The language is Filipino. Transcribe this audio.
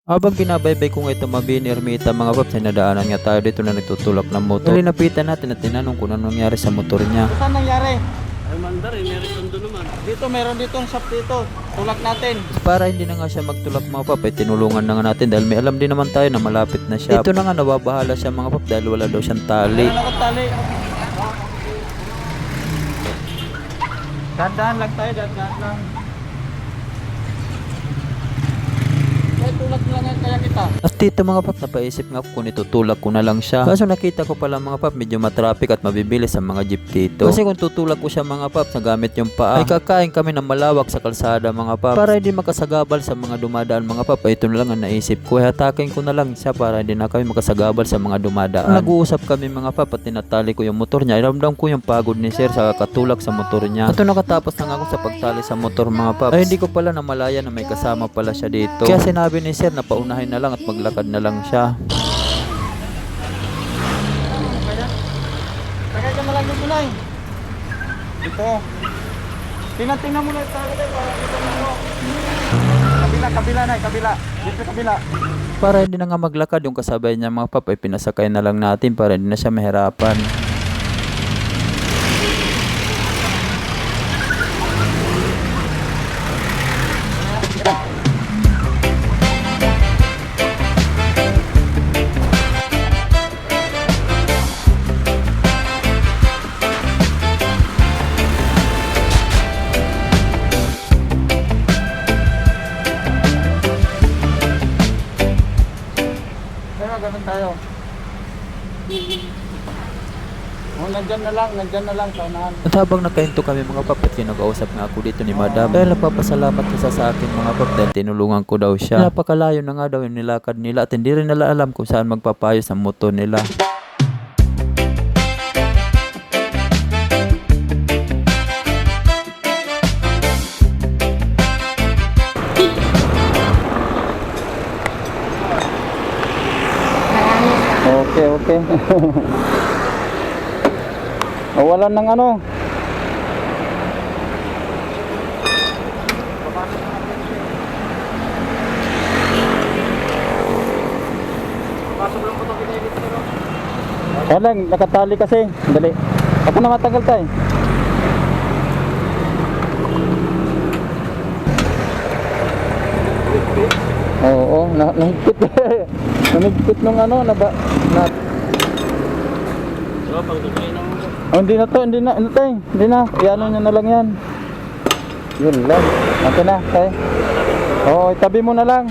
Habang binabaybay ko nga ito mabini ermita mga paps, ay nadaanan nga tayo dito na nagtutulak ng motor. Nilinapitan natin at tinanong kung ano nangyari sa motor niya. Saan nangyari? Ay mandar eh, meron tondo naman. Dito, meron dito ang shop dito. Tulak natin. Para hindi na nga siya magtulak mga pap, ay tinulungan na nga natin dahil may alam din naman tayo na malapit na siya. Dito na nga nababahala siya mga pap dahil wala daw siyang tali. Meron akong tali. Dahan-dahan lang tayo, dahan-dahan lang. Kaya tulak na lang kaya kita. At dito mga pap, napaisip nga ako kung itutulak ko na lang siya. Kaso nakita ko pala mga pap, medyo matraffic at mabibilis ang mga jeep dito. Kasi kung tutulak ko siya mga pap, nagamit yung paa, ay kakain kami ng malawak sa kalsada mga pap. Para hindi makasagabal sa mga dumadaan mga pap, ay ito na lang ang naisip ko. Hatakin ko na lang siya para hindi na kami makasagabal sa mga dumadaan. Nag-uusap kami mga pap at tinatali ko yung motor niya. Iramdam ko yung pagod ni sir sa katulak sa motor niya. At nakatapos na nga ako sa pagtali sa motor mga pap, ay hindi ko pala namalaya na may kasama pala siya dito. Kaya sinabi ni sir na paunahin na lang at maglakad na lang siya. Tagay ka na lang yung tulay. Ito. Tingnan mo na yung tali tayo para dito na mo. Kabila na, kabila. Dito kabila. Para hindi na nga maglakad yung kasabay niya mga pap, ay pinasakay na lang natin para hindi na siya mahirapan. Ganun tayo. Oh, nandyan na lang sa unahan. At habang nakahinto kami mga pap, at kinakausap nga ako dito ni madam. Dahil napapasalamat siya sa akin mga pap dahil tinulungan ko daw siya. Napakalayo na nga daw yung nilakad nila at hindi rin nila alam kung saan magpapayo sa motor nila. Okay. Wala nang ano. Kaya lang, nakatali kasi. Dali. Ako na matagal tayo. Oo, nahigpit. Nahigpit nung ano, na. So, pag dugay ng Oh, hindi na to, hindi na. Iano nyo na lang yan. Yun lang. Okay na, tayo. Oo, itabi mo na lang.